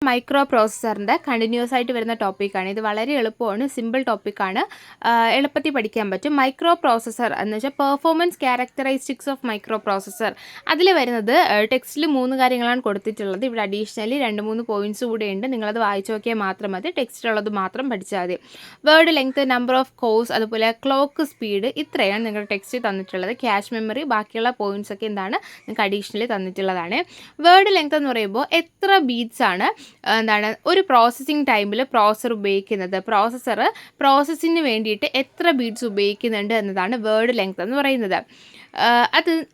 Micro പ്രോസസ്സറിൻ്റെ continuous ആയിട്ട് വരുന്ന ടോപ്പിക്കാണ്. ഇത് വളരെ എളുപ്പമാണ്, സിമ്പിൾ ടോപ്പിക്കാണ്, എളുപ്പത്തിൽ പഠിക്കാൻ പറ്റും. മൈക്രോ പ്രോസസ്സർ എന്ന് വെച്ചാൽ performance characteristics of micro processor. അതിൽ വരുന്നത് ടെക്സ്റ്റിൽ 3 കാര്യങ്ങളാണ് കൊടുത്തിട്ടുള്ളത്. ഇവിടെ അഡീഷണലി 2-3 പോയിൻറ്റ്സ് കൂടെ ഉണ്ട്. നിങ്ങളത് വായിച്ചു നോക്കിയാൽ മാത്രം മതി, ടെക്സ്റ്റിലുള്ളത് മാത്രം പഠിച്ചാൽ മതി. Word length, number of course, അതുപോലെ ക്ലോക്ക് സ്പീഡ്, ഇത്രയാണ് നിങ്ങളുടെ ടെക്സ്റ്റ് തന്നിട്ടുള്ളത്. ക്യാഷ് മെമ്മറി, ബാക്കിയുള്ള പോയിൻറ്റ്സ് ഒക്കെ എന്താണ് നിങ്ങൾക്ക് അഡീഷണലി തന്നിട്ടുള്ളതാണ്. വേർഡ് ലെങ്ത് എന്ന് പറയുമ്പോൾ എത്ര ബീറ്റ്സ് ആണ് ഒരു പ്രോസസ്സിംഗ് ടൈമിൽ പ്രോസസ്സർ ഉപയോഗിക്കുന്നത്, പ്രോസസ്സിന് വേണ്ടിയിട്ട് എത്ര ബീറ്റ്സ് ഉപയോഗിക്കുന്നുണ്ട് എന്നതാണ് വേർഡ് ലെങ്ത് എന്ന് പറയുന്നത്.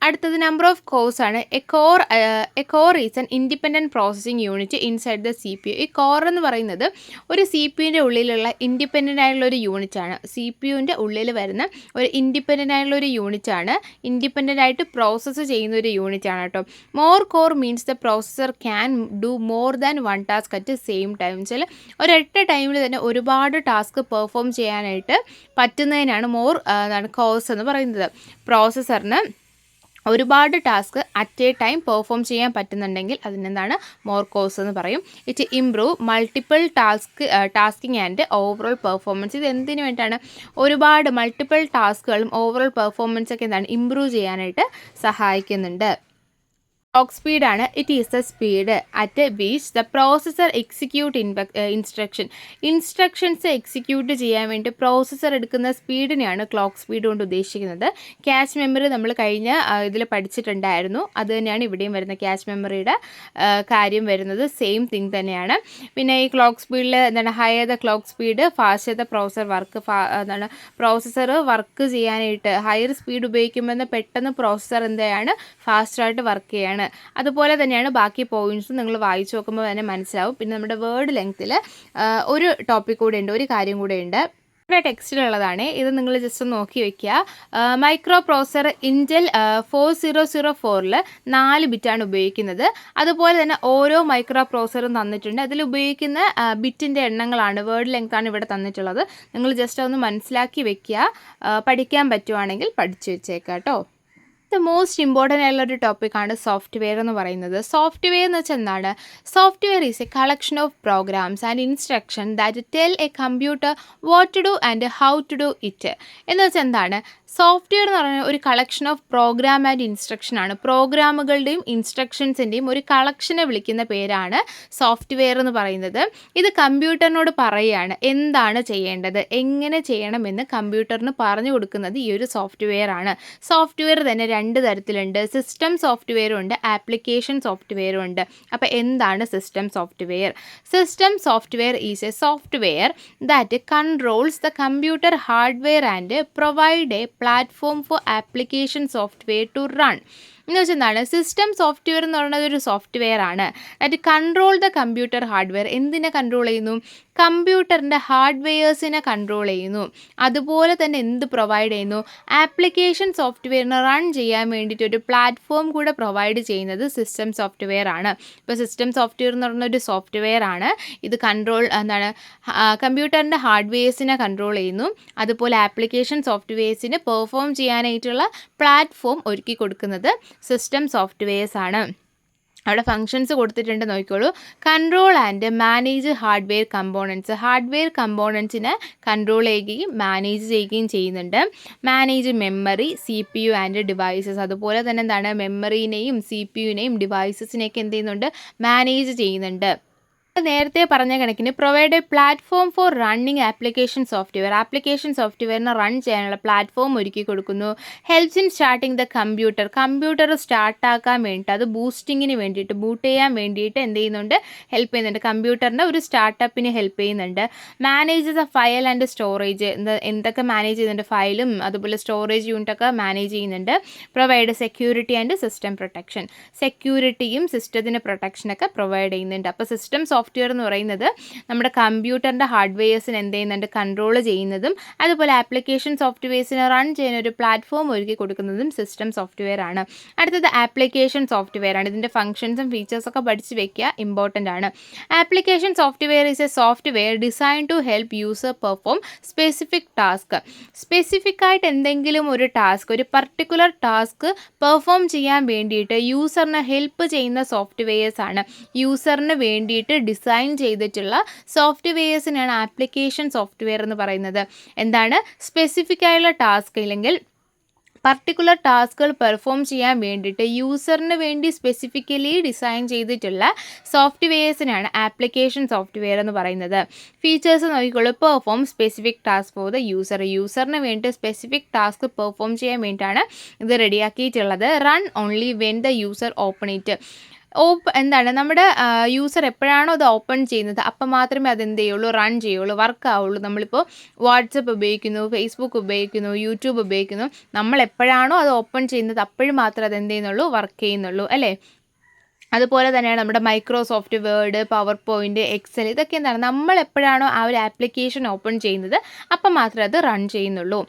അടുത്തത് നമ്പർ ഓഫ് കോഴ്സ് ആണ്. A core is an independent processing unit inside the CPU. ഈ കോർ എന്ന് പറയുന്നത് ഒരു CPUവിൻ്റെ ഉള്ളിലുള്ള ഇൻഡിപെൻഡൻ്റ് ആയിട്ടുള്ള ഒരു യൂണിറ്റ് ആണ്. CPUവിൻ്റെ ഉള്ളിൽ വരുന്ന ഒരു ഇൻഡിപെൻഡൻ്റ് ആയിട്ടുള്ള ഒരു യൂണിറ്റ് ആണ്, ഇൻഡിപെൻഡൻ്റ് ആയിട്ട് പ്രോസസ്സ് ചെയ്യുന്ന ഒരു യൂണിറ്റ് ആണ് കേട്ടോ. More core means the processor can do more than one task at same time. വെച്ചാൽ ഒരൊറ്റ ടൈമിൽ തന്നെ ഒരുപാട് ടാസ്ക് പെർഫോം ചെയ്യാനായിട്ട് പറ്റുന്നതിനാണ് കോഴ്സ് എന്ന് പറയുന്നത്. പ്രോസസ്സറിന് ഒരുപാട് task at A time perform ചെയ്യാൻ പറ്റുന്നുണ്ടെങ്കിൽ അതിനെന്താണ് മോർ കോഴ്സ് എന്ന് പറയും. It improve multiple tasking and overall performance. ഇത് എന്തിനു വേണ്ടിയിട്ടാണ്? ഒരുപാട് മൾട്ടിപ്പിൾ ടാസ്കുകളും ഓവറോൾ പെർഫോമൻസൊക്കെ എന്താണ് ഇംപ്രൂവ് ചെയ്യാനായിട്ട് സഹായിക്കുന്നുണ്ട്. ക്ലോക്ക് സ്പീഡാണ്. It is the speed at which the processor execute instructions execute ചെയ്യാൻ വേണ്ടി പ്രോസസ്സർ എടുക്കുന്ന സ്പീഡിനെയാണ് ക്ലോക്ക് സ്പീഡ് കൊണ്ട് ഉദ്ദേശിക്കുന്നത്. ക്യാഷ് മെമ്മറി നമ്മൾ കഴിഞ്ഞ ഇതിൽ പഠിച്ചിട്ടുണ്ടായിരുന്നു, അത് തന്നെയാണ് ഇവിടെയും വരുന്ന ക്യാഷ് മെമ്മറിയുടെ കാര്യം വരുന്നത്, സെയിം തിങ് തന്നെയാണ്. പിന്നെ ഈ ക്ലോക്ക് സ്പീഡിൽ higher the clock speed faster the processor work ചെയ്യാനായിട്ട് ഹയർ സ്പീഡ് ഉപയോഗിക്കുമ്പോൾ പെട്ടെന്ന് പ്രോസസ്സർ ഫാസ്റ്ററായിട്ട് വർക്ക് ചെയ്യാണ്. അതുപോലെ തന്നെയാണ് ബാക്കി പോയിന്റ്സും നിങ്ങൾ വായിച്ചു നോക്കുമ്പോൾ തന്നെ മനസ്സിലാവും. പിന്നെ നമ്മുടെ വേർഡ് ലെങ്ത്തിൽ ഒരു ടോപ്പിക് കൂടെ ഉണ്ട്, ഒരു കാര്യം കൂടെ ഉണ്ട്. ഇവിടെ ടെക്സ്റ്റിലുള്ളതാണ്, ഇത് നിങ്ങൾ ജസ്റ്റ് നോക്കി വെക്കുക. മൈക്രോ പ്രോസസ്സർ ഇൻറ്റൽ 4004 4 ബിറ്റാണ് ഉപയോഗിക്കുന്നത്. അതുപോലെ തന്നെ ഓരോ മൈക്രോ പ്രോസസ്സറും തന്നിട്ടുണ്ട്, അതിൽ ഉപയോഗിക്കുന്ന ബിറ്റിൻ്റെ എണ്ണങ്ങളാണ്, വേർഡ് ലെങ്ത്താണ് ഇവിടെ തന്നിട്ടുള്ളത്. നിങ്ങൾ ജസ്റ്റ് ഒന്ന് മനസ്സിലാക്കി വെക്കുക, പഠിക്കാൻ പറ്റുവാണെങ്കിൽ പഠിച്ചു വെച്ചേക്കാം കേട്ടോ. മോസ്റ്റ് ഇമ്പോർട്ടൻ്റ് ആയിട്ടുള്ള ഒരു ടോപ്പിക്കാണ് സോഫ്റ്റ്വെയർ എന്ന് പറയുന്നത്. സോഫ്റ്റ്വെയർ എന്ന് വെച്ചാൽ എന്താണ്? Software is a collection of programs and instruction that tell a computer what to do and how to do it. എന്ന് വെച്ചാൽ എന്താണ്? സോഫ്റ്റ്വെയർ എന്ന് പറയുന്നത് ഒരു collection of program and instruction ആണ്. പ്രോഗ്രാമുകളുടെയും ഇൻസ്ട്രക്ഷൻസിൻ്റെയും ഒരു കളക്ഷനെ വിളിക്കുന്ന പേരാണ് സോഫ്റ്റ്വെയർ എന്ന് പറയുന്നത്. ഇത് കമ്പ്യൂട്ടറിനോട് പറയുകയാണ് എന്താണ് ചെയ്യേണ്ടത്, എങ്ങനെ ചെയ്യണമെന്ന് കമ്പ്യൂട്ടറിന് പറഞ്ഞു കൊടുക്കുന്നത് ഈ ഒരു സോഫ്റ്റ്വെയർ ആണ്. സോഫ്റ്റ്വെയർ തന്നെ 2 തരത്തിലുണ്ട്, സിസ്റ്റം സോഫ്റ്റ്വെയറും ഉണ്ട്, ആപ്ലിക്കേഷൻ സോഫ്റ്റ്വെയറും ഉണ്ട്. അപ്പോൾ എന്താണ് system software? System software is a software that controls the computer hardware and provide a platform for application software to run. എന്ന് വെച്ചാൽ എന്താണ്? സിസ്റ്റം സോഫ്റ്റ്വെയർ എന്ന് പറയുന്നത് ഒരു സോഫ്റ്റ്വെയർ ആണ് that control the computer hardware. എന്തിനെ കൺട്രോൾ ചെയ്യുന്നു? കമ്പ്യൂട്ടറിൻ്റെ ഹാർഡ്വെയേഴ്സിനെ കൺട്രോൾ ചെയ്യുന്നു. അതുപോലെ തന്നെ എന്ത് പ്രൊവൈഡ് ചെയ്യുന്നു? ആപ്ലിക്കേഷൻ സോഫ്റ്റ്വെയറിനെ റൺ ചെയ്യാൻ വേണ്ടിയിട്ട് ഒരു പ്ലാറ്റ്ഫോം കൂടെ പ്രൊവൈഡ് ചെയ്യുന്നത് സിസ്റ്റം സോഫ്റ്റ്വെയർ ആണ്. ഇപ്പോൾ സിസ്റ്റം സോഫ്റ്റ്വെയർ എന്ന് പറയുന്ന ഒരു സോഫ്റ്റ്വെയർ ആണ്. ഇത് കമ്പ്യൂട്ടറിൻ്റെ ഹാർഡ്വെയേഴ്സിനെ കൺട്രോൾ ചെയ്യുന്നു. അതുപോലെ ആപ്ലിക്കേഷൻ സോഫ്റ്റ്വെയർസിന് പെർഫോം ചെയ്യാനായിട്ടുള്ള പ്ലാറ്റ്ഫോം ഒരുക്കി കൊടുക്കുന്നത് സിസ്റ്റം സോഫ്റ്റ്വെയർസ് ആണ്. അവിടെ ഫങ്ഷൻസ് കൊടുത്തിട്ടുണ്ട്, നോക്കിക്കോളൂ. കൺട്രോൾ ആൻഡ് മാനേജ് ഹാർഡ്വെയർ കമ്പോണൻസിനെ കൺട്രോൾ ചെയ്യുകയും മാനേജ് ചെയ്യുകയും ചെയ്യുന്നുണ്ട്. Manage memory, CPU and devices. അതുപോലെ തന്നെ എന്താണ്? മെമ്മറിനെയും CPUവിനെയും ഡിവൈസസിനെയൊക്കെ എന്ത് ചെയ്യുന്നുണ്ട്? മാനേജ് ചെയ്യുന്നുണ്ട്. നേരത്തെ പറഞ്ഞ കണക്കിന് provide a platform for running application സോഫ്റ്റ്വെയറിനെ റൺ ചെയ്യാനുള്ള പ്ലാറ്റ്ഫോം ഒരുക്കി കൊടുക്കുന്നു. Helps in starting the computer സ്റ്റാർട്ടാക്കാൻ വേണ്ടിയിട്ട്, അത് ബൂസ്റ്റിങ്ങിന് വേണ്ടിയിട്ട്, ബൂട്ട് ചെയ്യാൻ വേണ്ടിയിട്ട് എന്ത് ചെയ്യുന്നുണ്ട്? ഹെൽപ്പ് ചെയ്യുന്നുണ്ട്. കമ്പ്യൂട്ടറിൻ്റെ ഒരു സ്റ്റാർട്ടപ്പിന് ഹെൽപ്പ് ചെയ്യുന്നുണ്ട്. Manage the file and storage. എന്തൊക്കെ മാനേജ് ചെയ്യുന്നുണ്ട്? ഫയലും അതുപോലെ സ്റ്റോറേജ് യൂണിറ്റൊക്കെ മാനേജ് ചെയ്യുന്നുണ്ട്. Provide security and system protection. സെക്യൂരിറ്റിയും സിസ്റ്റത്തിന് പ്രൊട്ടക്ഷനൊക്കെ പ്രൊവൈഡ് ചെയ്യുന്നുണ്ട്. അപ്പോൾ സിസ്റ്റം സോഫ്റ്റ്വെയർ എന്ന് പറയുന്നത് നമ്മുടെ കമ്പ്യൂട്ടറിൻ്റെ ഹാർഡ്വെയേഴ്സിന് എന്ത് ചെയ്യുന്നുണ്ട്? കൺട്രോൾ ചെയ്യുന്നതും അതുപോലെ ആപ്ലിക്കേഷൻ സോഫ്റ്റ്വെയർസിനെ റൺ ചെയ്യുന്ന ഒരു പ്ലാറ്റ്ഫോം ഒരുക്കി കൊടുക്കുന്നതും സിസ്റ്റം സോഫ്റ്റ്വെയർ ആണ്. അടുത്തത് ആപ്ലിക്കേഷൻ സോഫ്റ്റ്വെയർ ആണ്. ഇതിൻ്റെ ഫംഗ്ഷൻസും ഫീച്ചേഴ്സൊക്കെ പഠിച്ച് വെക്കുക, ഇമ്പോർട്ടൻ്റ് ആണ്. Application software is a software design to help user perform specific task. Specific ആയിട്ട് എന്തെങ്കിലും ഒരു ടാസ്ക്, ഒരു പർട്ടിക്കുലർ ടാസ്ക് പെർഫോം ചെയ്യാൻ വേണ്ടിയിട്ട് യൂസറിനെ ഹെൽപ്പ് ചെയ്യുന്ന സോഫ്റ്റ്വെയർസ് ആണ്. യൂസറിന് വേണ്ടിയിട്ട് ഡിസൈൻ ചെയ്തിട്ടുള്ള സോഫ്റ്റ്വെയർസിനാണ് ആപ്ലിക്കേഷൻ സോഫ്റ്റ്വെയർ എന്ന് പറയുന്നത്. എന്താണ്? സ്പെസിഫിക് ആയുള്ള ടാസ്ക് അല്ലെങ്കിൽ പർട്ടിക്കുലർ ടാസ്കുകൾ പെർഫോം ചെയ്യാൻ വേണ്ടിയിട്ട് യൂസറിന് വേണ്ടി സ്പെസിഫിക്കലി ഡിസൈൻ ചെയ്തിട്ടുള്ള സോഫ്റ്റ്വെയർസിനാണ് ആപ്ലിക്കേഷൻ സോഫ്റ്റ്വെയർ എന്ന് പറയുന്നത്. ഫീച്ചേഴ്സ് നോക്കിക്കോളൂ. Perform specific task for the യൂസറിന് വേണ്ടി സ്പെസിഫിക് ടാസ്ക് പെർഫോം ചെയ്യാൻ വേണ്ടിയിട്ടാണ് ഇത് റെഡിയാക്കിയിട്ടുള്ളത്. Run only when the user open it. എന്താണ് നമ്മുടെ യൂസർ എപ്പോഴാണോ അത് ഓപ്പൺ ചെയ്യുന്നത് അപ്പം മാത്രമേ അതെന്ത് ചെയ്യുള്ളൂ, റൺ ചെയ്യുള്ളൂ, വർക്ക് ആവുള്ളൂ. നമ്മളിപ്പോൾ വാട്സപ്പ് ഉപയോഗിക്കുന്നു, ഫേസ്ബുക്ക് ഉപയോഗിക്കുന്നു, യൂട്യൂബ് ഉപയോഗിക്കുന്നു, നമ്മൾ എപ്പോഴാണോ അത് ഓപ്പൺ ചെയ്യുന്നത് അപ്പോഴും മാത്രമേ അത് എന്ത് ചെയ്യുന്നുള്ളൂ, വർക്ക് ചെയ്യുന്നുള്ളൂ അല്ലേ. അതുപോലെ തന്നെയാണ് നമ്മുടെ Microsoft Word, PowerPoint, Excel, ഇതൊക്കെ എന്താണ് നമ്മൾ എപ്പോഴാണോ ആ ഒരു ആപ്ലിക്കേഷൻ ഓപ്പൺ ചെയ്യുന്നത് അപ്പം മാത്രമേ അത് റൺ ചെയ്യുന്നുള്ളൂ.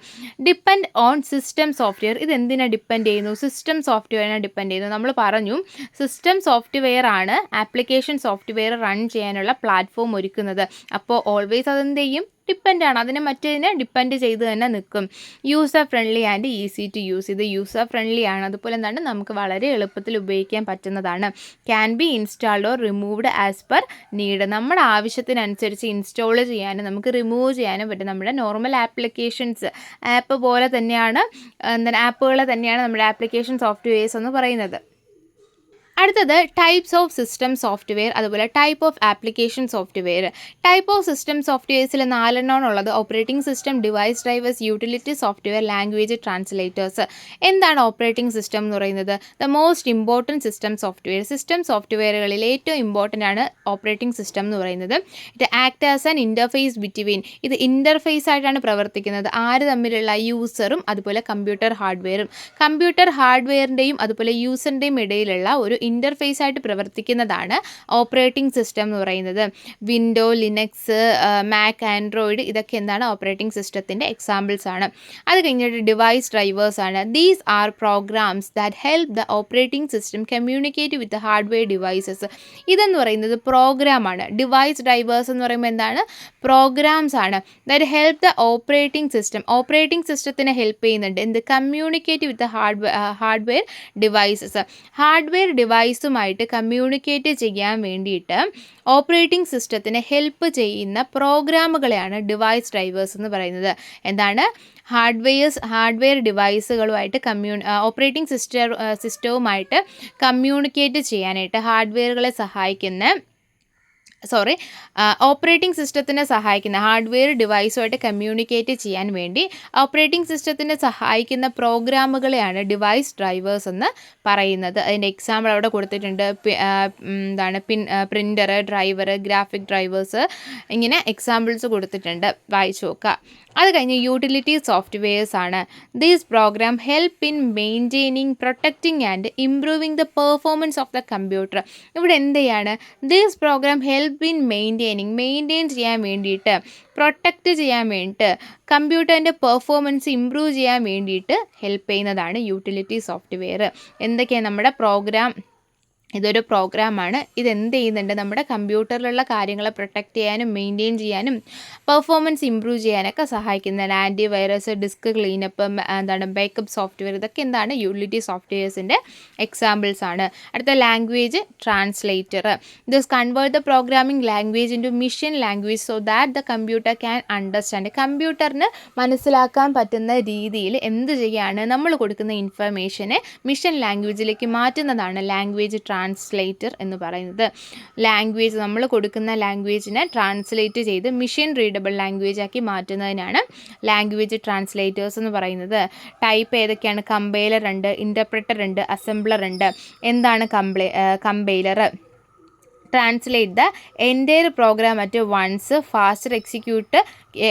Depend on system software. ഇത് എന്തിനാണ് ഡിപ്പെൻഡ് ചെയ്യുന്നു? സിസ്റ്റം സോഫ്റ്റ്വെയറിനെ ഡിപ്പെൻഡ് ചെയ്യുന്നു. നമ്മൾ പറഞ്ഞു സിസ്റ്റം സോഫ്റ്റ്വെയർ ആണ് ആപ്ലിക്കേഷൻ സോഫ്റ്റ്വെയർ റൺ ചെയ്യാനുള്ള പ്ലാറ്റ്ഫോം ഒരുക്കുന്നത്. അപ്പോൾ ഓൾവേസ് അതെന്ത് ചെയ്യും, ഡിപ്പെൻഡാണ്, അതിനെ മറ്റേതിനെ ഡിപ്പെൻഡ് ചെയ്ത് തന്നെ നിൽക്കും. User friendly and easy to use. ഇത് യൂസർ ഫ്രണ്ട്ലി ആണ്, അതുപോലെ എന്താണ് നമുക്ക് വളരെ എളുപ്പത്തിൽ ഉപയോഗിക്കാൻ പറ്റുന്നതാണ്. Can be installed or removed as per need. നമ്മുടെ ആവശ്യത്തിനനുസരിച്ച് ഇൻസ്റ്റാൾ ചെയ്യാനും നമുക്ക് റിമൂവ് ചെയ്യാനും പറ്റും. നമ്മുടെ നോർമൽ ആപ്ലിക്കേഷൻസ് ആപ്പ് പോലെ തന്നെയാണ്, ആപ്പുകളെ തന്നെയാണ് നമ്മുടെ ആപ്ലിക്കേഷൻ സോഫ്റ്റ്വെയർസ് എന്ന് പറയുന്നത്. അടുത്തത് ടൈപ്സ് ഓഫ് സിസ്റ്റം സോഫ്റ്റ്വെയർ, അതുപോലെ type of application software. Type of system സോഫ്റ്റ്വെയർസിൽ 4 ഉള്ളത്. Operating system, device drivers, utility software, language translators. എന്താണ് ഓപ്പറേറ്റിംഗ് സിസ്റ്റം എന്ന് പറയുന്നത്? The most important system software. System സോഫ്റ്റ്വെയറുകളിൽ ഏറ്റവും ഇമ്പോർട്ടൻ്റ് ആണ് ഓപ്പറേറ്റിംഗ് സിസ്റ്റം എന്ന് പറയുന്നത്. It act as an interface between. ഇത് ഇൻ്റർഫേസ് ആയിട്ടാണ് പ്രവർത്തിക്കുന്നത്. ആര് തമ്മിലുള്ള? യൂസറും അതുപോലെ കമ്പ്യൂട്ടർ ഹാർഡ്വെയറും. കമ്പ്യൂട്ടർ ഹാർഡ്വെയറിൻ്റെയും അതുപോലെ യൂസറിൻ്റെയും ഇടയിലുള്ള ഒരു ഇൻ്റർഫേസ് ആയിട്ട് പ്രവർത്തിക്കുന്നതാണ് ഓപ്പറേറ്റിംഗ് സിസ്റ്റം എന്ന് പറയുന്നത്. വിൻഡോ, ലിനക്സ്, മാക്, ആൻഡ്രോയിഡ്, ഇതൊക്കെ എന്താണ് ഓപ്പറേറ്റിംഗ് സിസ്റ്റത്തിൻ്റെ എക്സാമ്പിൾസ് ആണ്. അത് കഴിഞ്ഞിട്ട് ഡിവൈസ് ഡ്രൈവേഴ്സ് ആണ്. These are programs that help the operating system communicate with hardware devices. ഇതെന്ന് പറയുന്നത് പ്രോഗ്രാമാണ്. ഡിവൈസ് ഡ്രൈവേഴ്സ് എന്ന് പറയുമ്പോൾ എന്താണ്? പ്രോഗ്രാംസ് ആണ്. That help the operating system. Operating സിസ്റ്റത്തിനെ ഹെൽപ്പ് ചെയ്യുന്നുണ്ട് എന്ത്? Communicate with hardware devices. Hardware ഡിവൈസുമായിട്ട് കമ്മ്യൂണിക്കേറ്റ് ചെയ്യാൻ വേണ്ടിയിട്ട് ഓപ്പറേറ്റിംഗ് സിസ്റ്റത്തിനെ ഹെൽപ്പ് ചെയ്യുന്ന പ്രോഗ്രാമുകളെയാണ് ഡിവൈസ് ഡ്രൈവേഴ്സ് എന്ന് പറയുന്നത്. എന്താണ്? ഹാർഡ്വെയർ ഡിവൈസുകളുമായിട്ട് ഓപ്പറേറ്റിംഗ് സിസ്റ്റവുമായിട്ട് കമ്മ്യൂണിക്കേറ്റ് ചെയ്യാനായിട്ട് ഹാർഡ്വെയറുകളെ സഹായിക്കുന്ന ഓപ്പറേറ്റിംഗ് സിസ്റ്റത്തിനെ സഹായിക്കുന്ന ഹാർഡ്വെയർ ഡിവൈസുമായിട്ട് കമ്മ്യൂണിക്കേറ്റ് ചെയ്യാൻ വേണ്ടി ഓപ്പറേറ്റിംഗ് സിസ്റ്റത്തിനെ സഹായിക്കുന്ന പ്രോഗ്രാമുകളെയാണ് ഡിവൈസ് ഡ്രൈവേഴ്സ് എന്ന് പറയുന്നത്. അതിൻ്റെ എക്സാമ്പിൾ അവിടെ കൊടുത്തിട്ടുണ്ട്. പ്രിൻ്റർ, ഡ്രൈവർ, ഗ്രാഫിക് ഡ്രൈവേഴ്സ്, ഇങ്ങനെ എക്സാമ്പിൾസ് കൊടുത്തിട്ടുണ്ട്, വായിച്ചു നോക്കുക. അത് കഴിഞ്ഞ് യൂട്ടിലിറ്റി സോഫ്റ്റ്വെയർസ് ആണ്. These program help in maintaining, protecting and improving the performance of the computer. ഇവിടെ എന്ത് ചെയ്യാണ്? These program help in maintain ചെയ്യാൻ വേണ്ടിയിട്ട്, പ്രൊട്ടക്റ്റ് ചെയ്യാൻ വേണ്ടിയിട്ട്, കമ്പ്യൂട്ടറിൻ്റെ പെർഫോമൻസ് ഇംപ്രൂവ് ചെയ്യാൻ വേണ്ടിയിട്ട് ഹെൽപ്പ് ചെയ്യുന്നതാണ് യൂട്ടിലിറ്റി സോഫ്റ്റ്വെയർ. എന്തൊക്കെയാണ് നമ്മുടെ പ്രോഗ്രാം? ഇതൊരു പ്രോഗ്രാമാണ്. ഇതെന്ത് ചെയ്യുന്നുണ്ട്? നമ്മുടെ കമ്പ്യൂട്ടറിലുള്ള കാര്യങ്ങളെ പ്രൊട്ടക്റ്റ് ചെയ്യാനും മെയിൻറ്റെയിൻ ചെയ്യാനും പെർഫോമൻസ് ഇംപ്രൂവ് ചെയ്യാനൊക്കെ സഹായിക്കുന്നതാണ്. Antivirus, disk cleanup, backup software, ഇതൊക്കെ എന്താണ്? യൂട്ടിലിറ്റി സോഫ്റ്റ്വെയർസിൻ്റെ എക്സാമ്പിൾസ് ആണ്. അടുത്ത language translator. This convert the programming language into machine language so that the computer can understand. കമ്പ്യൂട്ടറിന് മനസ്സിലാക്കാൻ പറ്റുന്ന രീതിയിൽ എന്ത് ചെയ്യാണ്? നമ്മൾ കൊടുക്കുന്ന ഇൻഫർമേഷനെ മിഷൻ ലാംഗ്വേജിലേക്ക് മാറ്റുന്നതാണ് ലാംഗ്വേജ് ട്രാൻസ്ലേറ്റർ എന്ന് പറയുന്നത്. ലാംഗ്വേജ്, നമ്മൾ കൊടുക്കുന്ന ലാംഗ്വേജിനെ ട്രാൻസ്ലേറ്റ് ചെയ്ത് മിഷൻ റീഡബിൾ ലാംഗ്വേജ് ആക്കി മാറ്റുന്നതിനാണ് ലാംഗ്വേജ് ട്രാൻസ്ലേറ്റേഴ്സ് എന്ന് പറയുന്നത്. ടൈപ്പ് ഏതൊക്കെയാണ്? കമ്പൈലർ ഉണ്ട്, ഇൻ്റർപ്രറ്റർ ഉണ്ട്, അസംബ്ലർ ഉണ്ട്. എന്താണ് compiler? Translate the entire program at once, faster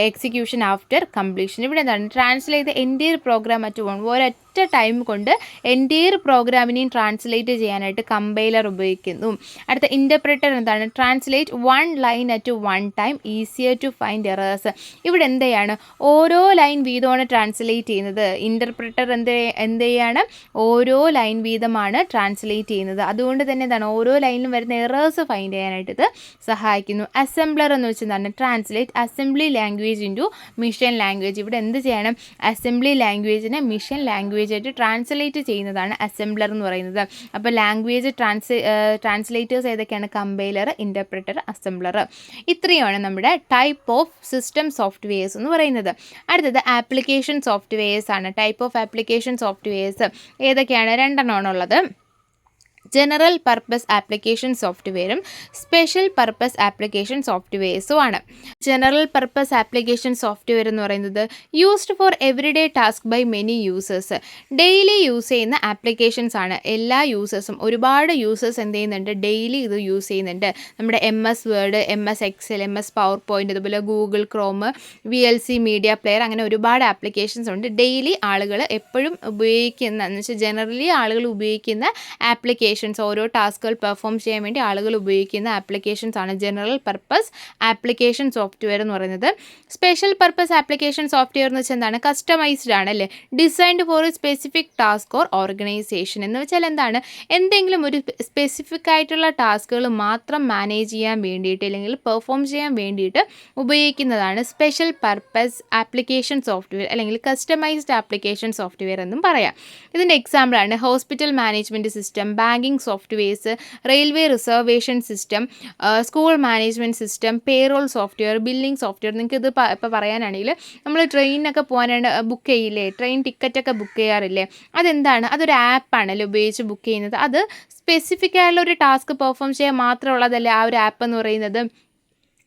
execution after completion. ഇവിടെ എന്താണ്? Translate the entire program at ഒരൊറ്റ ടൈം കൊണ്ട് എൻറ്റയർ പ്രോഗ്രാമിനെയും ട്രാൻസ്ലേറ്റ് ചെയ്യാനായിട്ട് കമ്പൈലർ ഉപയോഗിക്കുന്നു. അടുത്ത ഇൻ്റർപ്രറ്റർ എന്താണ്? Translate one line at one time, easier to find errors. ഇവിടെ എന്തെയാണ്? ഓരോ ലൈൻ വീതമാണ് ട്രാൻസ്ലേറ്റ് ചെയ്യുന്നത്. ഇൻ്റർപ്രറ്റർ എന്ത് ചെയ്യാണ്? ഓരോ ലൈൻ വീതമാണ് ട്രാൻസ്ലേറ്റ് ചെയ്യുന്നത്. അതുകൊണ്ട് തന്നെ എന്താണ്? ഓരോ ലൈനിലും വരുന്ന എറേഴ്സ് ഫൈൻഡ് ചെയ്യാനായിട്ട് ഇത് സഹായിക്കുന്നു. അസംബ്ലർ എന്ന് വെച്ചാൽ എന്താണ്? Translate assembly language into machine language. ഇവിടെ എന്ത് ചെയ്യണം? അസംബ്ലി ലാംഗ്വേജിനെ മിഷൻ ലാംഗ്വേജ് ലാംഗ്വേജ് ആയിട്ട് ട്രാൻസ്ലേറ്റ് ചെയ്യുന്നതാണ് അസംബ്ലർ എന്ന് പറയുന്നത്. അപ്പോൾ ലാംഗ്വേജ് ട്രാൻസ്ലേറ്റേഴ്സ് ഏതൊക്കെയാണ്? Compiler, interpreter, assembler. ഇത്രയുമാണ് നമ്മുടെ ടൈപ്പ് ഓഫ് സിസ്റ്റം സോഫ്റ്റ്വെയർസ് എന്ന് പറയുന്നത്. അടുത്തത് ആപ്ലിക്കേഷൻ സോഫ്റ്റ്വെയർസ് ആണ്. ടൈപ്പ് ഓഫ് ആപ്ലിക്കേഷൻ സോഫ്റ്റ്വെയർസ് ഏതൊക്കെയാണ്? 2 ജനറൽ പർപ്പസ് ആപ്ലിക്കേഷൻ സോഫ്റ്റ്വെയറും സ്പെഷ്യൽ പർപ്പസ് ആപ്ലിക്കേഷൻ സോഫ്റ്റ്വെയർസും ആണ്. ജനറൽ പർപ്പസ് ആപ്ലിക്കേഷൻ സോഫ്റ്റ്വെയർ എന്ന് പറയുന്നത് used for everyday task by many users. Daily use ചെയ്യുന്ന ആപ്ലിക്കേഷൻസ് ആണ്. എല്ലാ യൂസേഴ്സും, ഒരുപാട് യൂസേഴ്സ് എന്ത് ചെയ്യുന്നുണ്ട്? ഡെയിലി ഇത് യൂസ് ചെയ്യുന്നുണ്ട്. നമ്മുടെ MS Word, MS Excel, MS PowerPoint, അതുപോലെ Google Chrome, VLC media player, അങ്ങനെ ഒരുപാട് ആപ്ലിക്കേഷൻസ് ഉണ്ട്. ഡെയിലി ആളുകൾ എപ്പോഴും ഉപയോഗിക്കുന്ന, എന്ന് വെച്ചാൽ ജനറലി ആളുകൾ ഉപയോഗിക്കുന്ന ആപ്ലിക്കേഷൻസ്, ഓരോ ടാസ്കുകൾ പെർഫോം ചെയ്യാൻ വേണ്ടി ആളുകൾ ഉപയോഗിക്കുന്ന ആപ്ലിക്കേഷൻസ് ആണ് ജനറൽ പർപ്പസ് ആപ്ലിക്കേഷൻ സോഫ്റ്റ്വെയർ എന്ന് പറയുന്നത്. സ്പെഷ്യൽ പർപ്പസ് ആപ്ലിക്കേഷൻ സോഫ്റ്റ്വെയർ എന്ന് വെച്ചാൽ എന്താണ്? കസ്റ്റമൈസ്ഡ് ആണ് അല്ലേ? Designed for A specific task or organisation. എന്ന് വെച്ചാൽ എന്താണ്? എന്തെങ്കിലും ഒരു സ്പെസിഫിക് ആയിട്ടുള്ള ടാസ്കുകൾ മാത്രം മാനേജ് ചെയ്യാൻ വേണ്ടിയിട്ട് അല്ലെങ്കിൽ പെർഫോം ചെയ്യാൻ വേണ്ടിയിട്ട് ഉപയോഗിക്കുന്നതാണ് സ്പെഷ്യൽ പർപ്പസ് ആപ്ലിക്കേഷൻ സോഫ്റ്റ്വെയർ അല്ലെങ്കിൽ കസ്റ്റമൈസ്ഡ് ആപ്ലിക്കേഷൻ സോഫ്റ്റ്വെയർ എന്നും പറയാം. ഇതിൻ്റെ എക്സാമ്പിളാണ് hospital management system, banking softwares, railway reservation system, school management system, payroll software, billing software. നിങ്ങൾക്ക് ഇത് ഇപ്പോൾ പറയാനാണെങ്കിൽ നമ്മൾ ട്രെയിനൊക്കെ പോകാനാണ് ബുക്ക് ചെയ്യില്ലേ, ട്രെയിൻ ടിക്കറ്റൊക്കെ ബുക്ക് ചെയ്യാറില്ലേ, അതെന്താണ്? അതൊരു ആപ്പാണല്ലോ ഉപയോഗിച്ച് ബുക്ക് ചെയ്യുന്നത്. അത് സ്പെസിഫിക് ആയുള്ള ഒരു ടാസ്ക് പെർഫോം ചെയ്യാൻ മാത്രമുള്ളതല്ലേ ആ ഒരു ആപ്പ് എന്ന് പറയുന്നത്.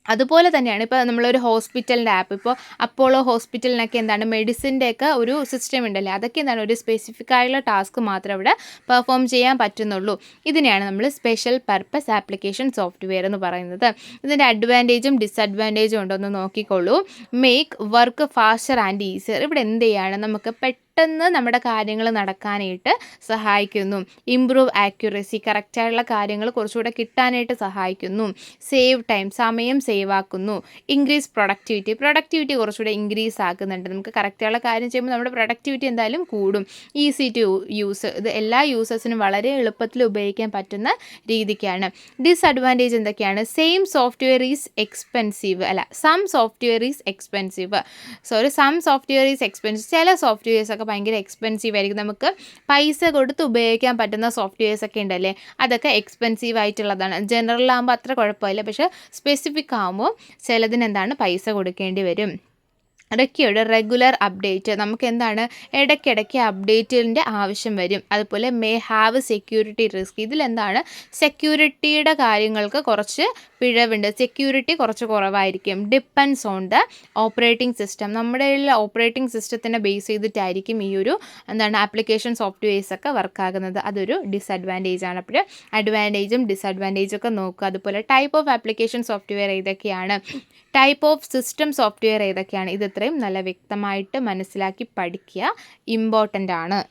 അതുപോലെ തന്നെയാണ് ഇപ്പോൾ നമ്മളൊരു ഹോസ്പിറ്റലിൻ്റെ ആപ്പ്, ഇപ്പോൾ അപ്പോളോ ഹോസ്പിറ്റലിനൊക്കെ എന്താണ് മെഡിസിൻ്റെയൊക്കെ ഒരു സിസ്റ്റം ഉണ്ടല്ലേ, അതൊക്കെ എന്താണ് ഒരു സ്പെസിഫിക് ആയുള്ള ടാസ്ക് മാത്രമേ ഇവിടെ പെർഫോം ചെയ്യാൻ പറ്റുന്നുള്ളൂ. ഇതിനെയാണ് നമ്മൾ സ്പെഷ്യൽ പർപ്പസ് ആപ്ലിക്കേഷൻ സോഫ്റ്റ്വെയർ എന്ന് പറയുന്നത്. ഇതിൻ്റെ അഡ്വാൻറ്റേജും ഡിസഡ്വാൻറ്റേജും ഉണ്ടോയെന്ന് നോക്കിക്കോളൂ. Make work faster and easier. ഇവിടെ എന്ത് ചെയ്യാണ്? നമുക്ക് പെട്ടെന്ന് നമ്മുടെ കാര്യങ്ങൾ നടക്കാനായിട്ട് സഹായിക്കുന്നു. ഇംപ്രൂവ് ആക്യുറസി, കറക്റ്റായിട്ടുള്ള കാര്യങ്ങൾ കുറച്ചുകൂടെ കിട്ടാനായിട്ട് സഹായിക്കുന്നു. സേവ് ടൈം, സമയം സേവ് ആക്കുന്നു. ഇൻക്രീസ് പ്രൊഡക്ടിവിറ്റി കുറച്ചുകൂടെ ഇൻക്രീസ് ആക്കുന്നുണ്ട്. നമുക്ക് കറക്റ്റായുള്ള കാര്യം ചെയ്യുമ്പോൾ നമ്മുടെ പ്രൊഡക്ടിവിറ്റി എന്തായാലും കൂടും. ഈസി ടു യൂസ്, ഇത് എല്ലാ യൂസേഴ്സിനും വളരെ എളുപ്പത്തിൽ ഉപയോഗിക്കാൻ പറ്റുന്ന രീതിക്കാണ്. ഡിസഡ്വാൻറ്റേജ് എന്തൊക്കെയാണ്? Some software is expensive. Some software is expensive. ചില സോഫ്റ്റ്വെയർസൊക്കെ ഭയങ്കര എക്സ്പെൻസീവ് ആയിരിക്കും. നമുക്ക് പൈസ കൊടുത്ത് ഉപയോഗിക്കാൻ പറ്റുന്ന സോഫ്റ്റ്വെയർസൊക്കെ ഉണ്ടല്ലേ, അതൊക്കെ എക്സ്പെൻസീവ് ആയിട്ടുള്ളതാണ്. ജനറലാകുമ്പോൾ അത്ര കുഴപ്പമില്ല, പക്ഷേ സ്പെസിഫിക് ആകുമ്പോൾ ചിലതിന് എന്താണ് പൈസ കൊടുക്കേണ്ടി വരും. ഇടയ്ക്കിടെ റെഗുലർ അപ്ഡേറ്റ്, നമുക്ക് എന്താണ് ഇടയ്ക്കിടയ്ക്ക് അപ്ഡേറ്റിൻ്റെ ആവശ്യം വരും. അതുപോലെ മേ ഹാവ് സെക്യൂരിറ്റി റിസ്ക്, ഇതിലെന്താണ് സെക്യൂരിറ്റിയുടെ കാര്യങ്ങൾക്ക് കുറച്ച് പിഴവുണ്ട്, സെക്യൂരിറ്റി കുറച്ച് കുറവായിരിക്കും. Depends on the operating system, നമ്മുടെ ഓപ്പറേറ്റിംഗ് സിസ്റ്റത്തിനെ ബേസ് ചെയ്തിട്ടായിരിക്കും ഈ ഒരു എന്താണ് ആപ്ലിക്കേഷൻ സോഫ്റ്റ്വെയർസ് ഒക്കെ വർക്കാകുന്നത്. അതൊരു ഡിസഡ്വാൻറ്റേജ് ആണ്. അപ്പോൾ അഡ്വാൻറ്റേജും ഡിസഡ്വാൻറ്റേജും ഒക്കെ നോക്കുക. അതുപോലെ ടൈപ്പ് ഓഫ് ആപ്ലിക്കേഷൻ സോഫ്റ്റ്വെയർ ഏതൊക്കെയാണ്, ടൈപ്പ് ഓഫ് സിസ്റ്റം സോഫ്റ്റ്വെയർ ഏതൊക്കെയാണ്, ഇത് ഇത്രയും നല്ല വ്യക്തമായിട്ട് മനസ്സിലാക്കി പഠിക്കുക, ഇമ്പോർട്ടൻ്റ് ആണ്.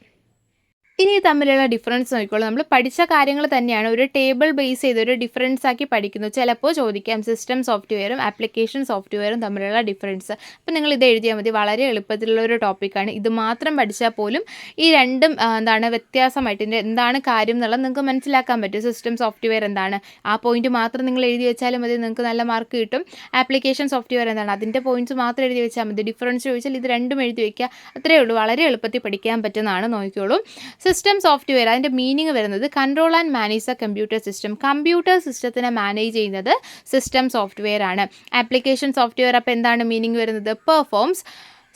ഇനി തമ്മിലുള്ള ഡിഫറൻസ് നോക്കിക്കോളൂ. നമ്മൾ പഠിച്ച കാര്യങ്ങൾ തന്നെയാണ് ഒരു ടേബിൾ ബേസ് ചെയ്ത് ഒരു ഡിഫറൻസ് ആക്കി പഠിക്കുന്നു. ചിലപ്പോൾ ചോദിക്കാം സിസ്റ്റം സോഫ്റ്റ്വെയറും ആപ്ലിക്കേഷൻ സോഫ്റ്റ്വെയറും തമ്മിലുള്ള ഡിഫറൻസ്. അപ്പോൾ നിങ്ങൾ ഇത് എഴുതിയാൽ മതി. വളരെ എളുപ്പത്തിലുള്ള ഒരു ടോപ്പിക്കാണ്. ഇത് മാത്രം പഠിച്ചാൽ പോലും ഈ രണ്ടും എന്താണ് വ്യത്യാസമായിട്ട് എന്താണ് കാര്യം എന്നുള്ളത് നിങ്ങൾക്ക് മനസ്സിലാക്കാൻ പറ്റും. സിസ്റ്റം സോഫ്റ്റ്വെയർ എന്താണ്, ആ പോയിന്റ് മാത്രം നിങ്ങൾ എഴുതി വെച്ചാലും മതി, നിങ്ങൾക്ക് നല്ല മാർക്ക് കിട്ടും. ആപ്ലിക്കേഷൻ സോഫ്റ്റ്വെയർ എന്താണ്, അതിൻ്റെ പോയിന്റ്സ് മാത്രം എഴുതി വെച്ചാൽ മതി. ഡിഫറൻസ് ചോദിച്ചാൽ ഇത് രണ്ടും എഴുതി വയ്ക്കുക, അത്രയേ ഉള്ളൂ. വളരെ എളുപ്പത്തിൽ പഠിക്കാൻ പറ്റുന്നതാണ്. നോക്കിക്കോളൂ. സിസ്റ്റം സോഫ്റ്റ്വെയർ അതിൻ്റെ മീനിങ് വരുന്നത് control and manage the computer system. Computer സിസ്റ്റത്തിനെ മാനേജ് ചെയ്യുന്നത് സിസ്റ്റം സോഫ്റ്റ്വെയർ ആണ്. ആപ്ലിക്കേഷൻ സോഫ്റ്റ്വെയർ അപ്പോൾ എന്താണ് മീനിങ് വരുന്നത്? Performs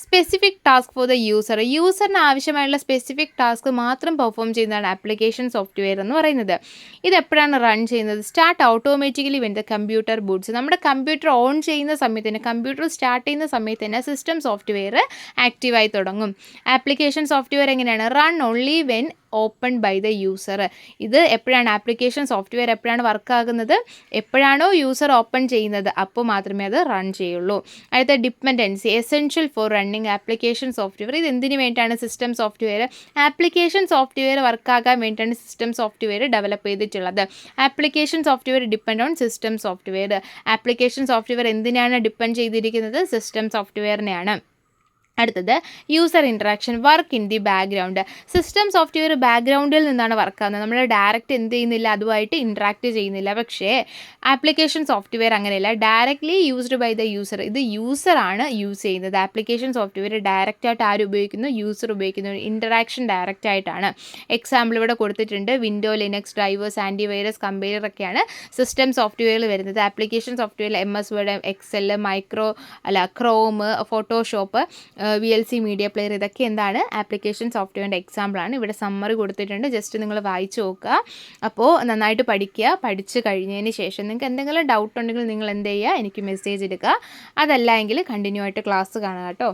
specific task for the യൂസറിന് ആവശ്യമായുള്ള സ്പെസിഫിക് ടാസ്ക് മാത്രം പെർഫോം ചെയ്യുന്നതാണ് ആപ്ലിക്കേഷൻ സോഫ്റ്റ്വെയർ എന്ന് പറയുന്നത്. ഇത് എപ്പോഴാണ് റൺ ചെയ്യുന്നത്? Start automatically when the computer boots. നമ്മുടെ കമ്പ്യൂട്ടർ ഓൺ ചെയ്യുന്ന സമയത്ത് തന്നെ, കമ്പ്യൂട്ടർ സ്റ്റാർട്ട് ചെയ്യുന്ന സമയത്ത് തന്നെ സിസ്റ്റം സോഫ്റ്റ്വെയർ ആക്റ്റീവായി തുടങ്ങും. ആപ്ലിക്കേഷൻ സോഫ്റ്റ്വെയർ എങ്ങനെയാണ്? Run only when open by the user. ഇത് എപ്പോഴാണ് ആപ്ലിക്കേഷൻ സോഫ്റ്റ്വെയർ എപ്പോഴാണ് വർക്കാകുന്നത്? എപ്പോഴാണോ യൂസർ ഓപ്പൺ ചെയ്യുന്നത് അപ്പോൾ മാത്രമേ അത് റൺ ചെയ്യുള്ളൂ. അടുത്ത dependency, essential for running application software. ഇത് എന്തിനു വേണ്ടിയിട്ടാണ് സിസ്റ്റം സോഫ്റ്റ്വെയർ? ആപ്ലിക്കേഷൻ സോഫ്റ്റ്വെയർ വർക്കാകാൻ വേണ്ടിയിട്ടാണ് സിസ്റ്റം സോഫ്റ്റ്വെയർ ഡെവലപ്പ് ചെയ്തിട്ടുള്ളത്. Application software depend on system software. Application software എന്തിനാണ് ഡിപ്പെൻഡ് ചെയ്തിരിക്കുന്നത്? സിസ്റ്റം സോഫ്റ്റ്വെയറിനെയാണ്. അടുത്തത് user interaction work in the background. System software ബാക്ക്ഗ്രൗണ്ടിൽ നിന്നാണ് വർക്ക് ആവുന്നത്. നമ്മൾ ഡയറക്റ്റ് എന്ത് ചെയ്യുന്നില്ല, അതുമായിട്ട് ഇൻട്രാക്ട് ചെയ്യുന്നില്ല. പക്ഷേ ആപ്ലിക്കേഷൻ സോഫ്റ്റ്വെയർ അങ്ങനെയല്ല, directly used by the user. ഇത് യൂസറാണ് യൂസ് ചെയ്യുന്നത്. ആപ്ലിക്കേഷൻ സോഫ്റ്റ്വെയർ ഡയറക്റ്റായിട്ട് ആര് ഉപയോഗിക്കുന്നു, യൂസർ ഉപയോഗിക്കുന്നു. ഇൻട്രാക്ഷൻ ഡയറക്റ്റ് ആയിട്ടാണ്. എക്സാമ്പിൾ ഇവിടെ കൊടുത്തിട്ടുണ്ട്. Window, Linux, drivers, antivirus, compiler ഒക്കെയാണ് സിസ്റ്റം സോഫ്റ്റ്വെയറിൽ വരുന്നത്. ആപ്ലിക്കേഷൻ സോഫ്റ്റ്വെയറിൽ MS Word, Excel, Chrome, Photoshop, VLC media player, ഇതൊക്കെ എന്താണ് ആപ്ലിക്കേഷൻ സോഫ്റ്റ്വെയറിൻ്റെ എക്സാമ്പിളാണ്. ഇവിടെ സമ്മറി കൊടുത്തിട്ടുണ്ട്, ജസ്റ്റ് നിങ്ങൾ വായിച്ച് നോക്കുക. അപ്പോൾ നന്നായിട്ട് പഠിക്കുക. പഠിച്ച് കഴിഞ്ഞതിന് ശേഷം നിങ്ങൾക്ക് എന്തെങ്കിലും ഡൗട്ട് ഉണ്ടെങ്കിൽ നിങ്ങൾ എന്ത് ചെയ്യുക, എനിക്ക് മെസ്സേജ് എടുക്കുക. അതല്ല എങ്കിൽ കണ്ടിന്യൂ ആയിട്ട് ക്ലാസ് കാണുക കേട്ടോ.